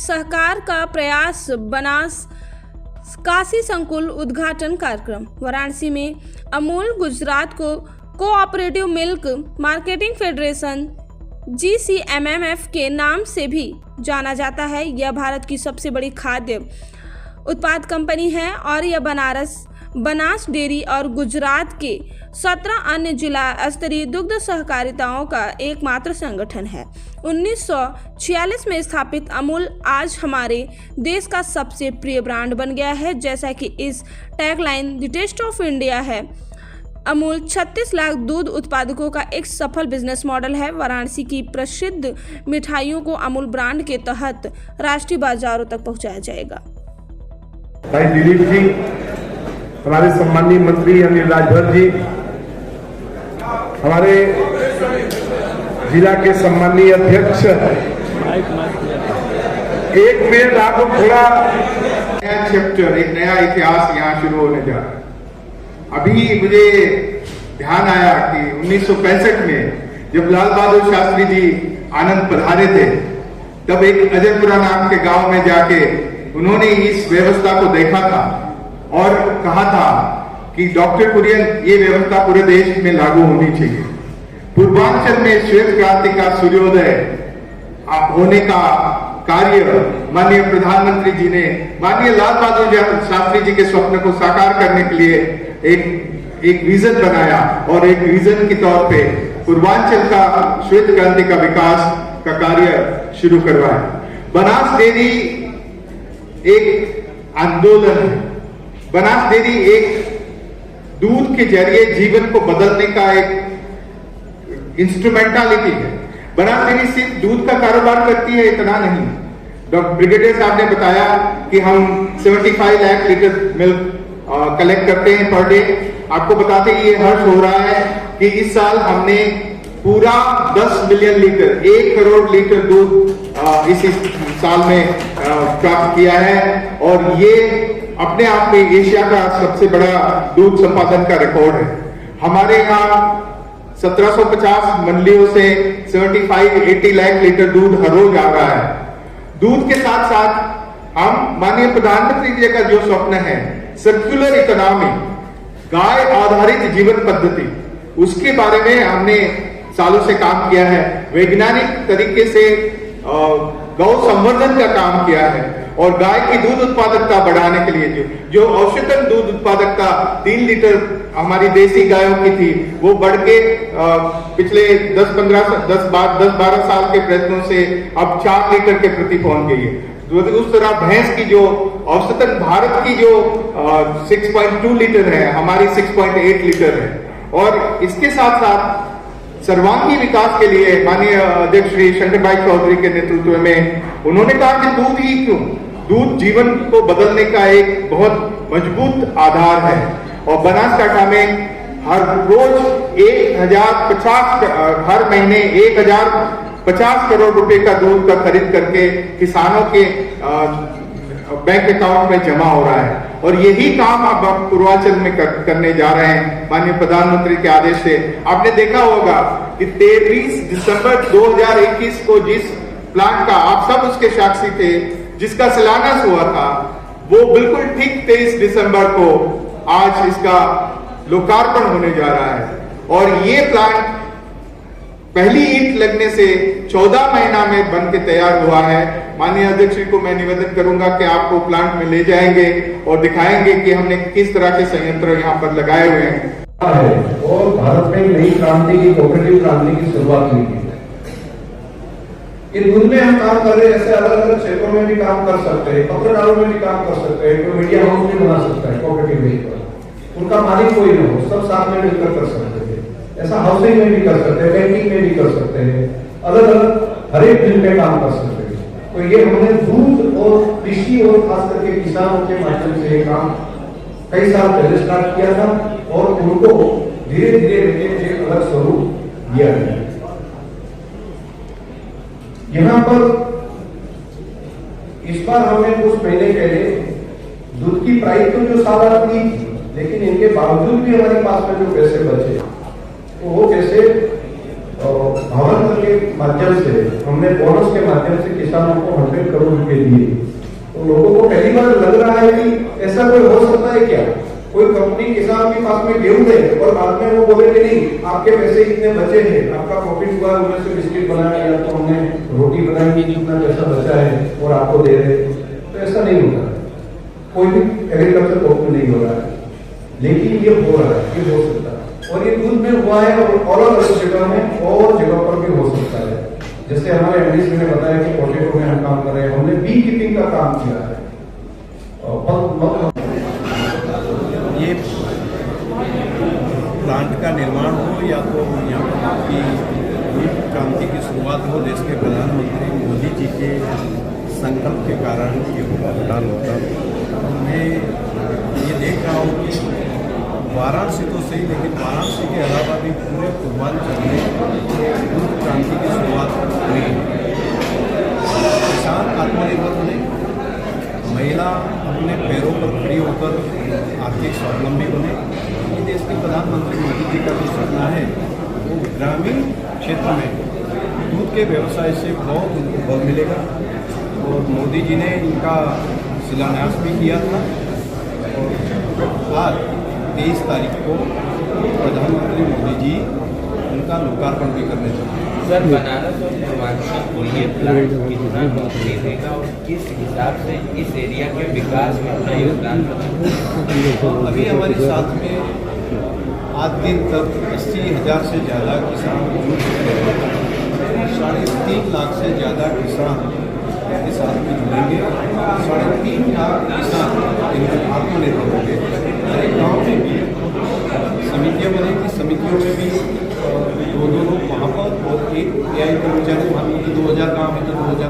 सहकार का प्रयास बनास काशी संकुल उद्घाटन कार्यक्रम। वाराणसी में अमूल गुजरात को cooperative milk marketing federation GCMMF के नाम से भी जाना जाता है। यह भारत की सबसे बड़ी खाद्य उत्पाद कंपनी है और यह बनास डेयरी और गुजरात के 17 अन्य जिला स्तरीय दुग्ध सहकारिताओं का एकमात्र संगठन है। 1946 में स्थापित अमूल आज हमारे देश का सबसे प्रिय ब्रांड बन गया है। जैसा कि इस tagline the taste of India है, अमूल 36 लाख दूध उत्पादकों का एक सफल बिजनेस मॉडल है। वाराणसी की प्रसिद्ध मिठाइयों को अमूल ब्रांड के तहत राष्ट्रीय बाजारों तक पहुंचाया जाएगा। भाई दिलीप जी, हमारे सम्मानीय मंत्री अनिल राजभर जी, हमारे जिला के सम्मानीय अध्यक्ष, एक मिनट आपको थोड़ा नया चैप्टर, एक नया इतिहास यहाँ शुरू होने जा रहा है। अभी मुझे ध्यान आया कि 1965 में जब लाल बहादुर शास्त्री जी आनंद पधारे थे, तब एक अजयपुरा नाम के गांव में जाके उन्होंने इस व्यवस्था को देखा था और कहा था कि डॉक्टर कुरियन, ये व्यवस्था पूरे देश में लागू होनी चाहिए। पूर्वांचल में श्वेत क्रांति का सूर्योदय होने का कार्य माननीय प्रधानमंत्री जी ने माननीय लाल बहादुर शास्त्री जी के स्वप्न को साकार करने के लिए एक विजन बनाया और एक विजन के तौर पे पूर्वांचल का श्वेत क्रांति का विकास का कार्य शुरू करवाया। बनास डेयरी एक आंदोलन है। बनास डेयरी एक दूध के जरिए जीवन को बदलने का एक इंस्ट्रूमेंटालिटी है। बनास डेयरी सिर्फ दूध का कारोबार करती है, इतना नहीं। डॉक्टर ब्रिगेडियर साहब ने बताया कि हम 75 लाख लीटर मिल्क कलेक्ट करते हैं पर डे। आपको बताते हैं, ये हर्ष हो रहा है कि इस साल हमने पूरा 10 मिलियन लीटर, 1 करोड़ लीटर दूध इस साल में प्राप्त किया है और ये अपने आप में एशिया का सबसे बड़ा दूध संपादन का रिकॉर्ड है। हमारे यहाँ 1750 मंडलियों से 75-80 लाख लीटर दूध हर रोज आ रहा है। दूध के साथ साथ हम माननीय प्रधानमंत्री जी का जो स्वप्न है सर्कुलर इकोनॉमी, गाय आधारित जीवन पद्धति, उसके बारे में हमने सालों से काम किया है। वैज्ञानिक तरीके से गौ संवर्धन का काम किया है और गाय की दूध उत्पादकता बढ़ाने के लिए जो औसतन दूध उत्पादकता 3 लीटर हमारी देसी गायों की थी, वो बढ़ के पिछले 10-12 साल के प्रयत्नों से अब 4 लीटर के प्रति पहुंच गई है। उस तरह भैंस की जो औसतन भारत की जो 6.2 लीटर है, हमारी 6.8 लीटर है। और इसके साथ साथ सर्वांगी विकास के लिए माननीय अध्यक्ष श्री शंकर भाई चौधरी के नेतृत्व में उन्होंने कहा कि दूध ही क्यों, दूध जीवन को बदलने का एक बहुत मजबूत आधार है। और बनासकांठा में हर रोज 1050 हर महीने 1050 करोड़ रुपए का दूध का खरीद करके किसानों के बैंक अकाउंट में जमा हो रहा है और यही काम अब हम पूर्वांचल में करने जा रहे हैं माननीय प्रधानमंत्री के आदेश से। आपने देखा होगा कि 23 दिसंबर 2021 को जिस प्लांट का आप सब उसके साक्षी थे, जिसका शिलान्यास हुआ था, वो बिल्कुल ठीक 23 दिसंबर को आज इसका लोकार्पण होने जा रहा है। और ये प्लांट पहली ईंट लगने से 14 महीना में बन के तैयार हुआ है। माननीय अध्यक्ष जी को मैं निवेदन करूंगा कि आपको प्लांट में ले जाएंगे और दिखाएंगे कि हमने किस तरह के संयंत्र यहाँ पर लगाए हुए हैं। और भारत में नई क्रांति की, कोऑपरेटिव क्रांति की शुरुआत हुई है। इन दूध में हम काम कर रहे हैं, ऐसे अलग अलग क्षेत्रों में भी काम कर सकते हैं, पत्रकारों में भी काम कर सकते हैं, कोई मीडिया हाउस भी बना सकता है कोऑपरेटिव व्हीकल, उनका मालिक कोई न हो, सब साथ में मिलकर कर सकते हैं। ऐसा हाउसिंग में भी कर सकते हैं, बैंकिंग में भी कर सकते हैं, अलग अलग हर एक फील्ड में काम कर सकते हैं। तो ये हमने दूध और कृषि और खास करके किसानों के माध्यम से ये काम कई साल पहले स्टार्ट किया था और उनको धीरे धीरे एक अलग स्वरूप दिया गया। यहाँ पर इस बार हमने कुछ महीने पहले दूध की प्राइस तो जो साल थी, लेकिन इनके बावजूद भी हमारे पास में जो पैसे बचे तो वो पैसे भावांतर के माध्यम से हमने बोनस के माध्यम से किसानों को 100 करोड़ रुपए दिए। तो लोगों को पहली बार लग रहा है कि ऐसा कोई हो सकता है क्या, कोई कंपनी किसान के पास में गेहूं दे और बाद में वो बोले कि नहीं आपके पैसे इतने बचे हैं, आपका प्रॉफिट हुआ है, उनमें से बिस्किट बनाया या तो हमने रोटी बनाई, जितना पैसा बचा है और आपको दे रहे। तो ऐसा नहीं होता है, कोई भी एग्रीकल्चर टॉप में नहीं हो रहा है, लेकिन ये हो रहा है, ये हो सकता है। और ये दूध में हुआ है और अलग जगह में और जगह पर भी हो सकता है। जैसे हमारे एमडीसी ने बताया कि पोटेटो में हम काम कर रहे हैं, हमने बी कीपिंग का काम किया है। ये प्लांट का निर्माण हो या तो यहाँ की क्रांति की शुरुआत हो, देश के प्रधानमंत्री मोदी जी के संकल्प के कारण ये होता। मैं ये देख रहा हूँ कि वाराणसी तो सही, लेकिन वाराणसी के अलावा भी पूरे पूर्वांचल में दूध क्रांति की शुरुआत हुई। किसान आत्मनिर्भर बने, महिला अपने पैरों पर खड़ी होकर आर्थिक स्वावलंबी बने। ये देश के प्रधानमंत्री मोदी जी का जो सपना है वो ग्रामीण क्षेत्र में दूध के व्यवसाय से बहुत उनको बल मिलेगा। और मोदी जी ने इनका शिलान्यास भी किया था और आज 23 तारीख को प्रधानमंत्री मोदी जी उनका लोकार्पण भी करने जा रहे हैं। सर, बनारस और पूर्वांचल को ये प्लांट कितना नौकरी देगा और किस हिसाब से इस एरिया के विकास में अपना योगदान देगा? अभी हमारे साथ में आज दिन तक 80,000 से ज़्यादा किसान जुड़ चुके हैं। 3.5 लाख से ज़्यादा किसान के साथ में जुड़ेंगे। 3.5 लाख किसान इनके आत्मनिर्भर होंगे। हर एक गाँव में भी समितियाँ बनेगी, समितियों में भी 2 लोग वहाँ पर और एक AI कर्मचारी, मान लीजिए 2000 गाँव है तो 2000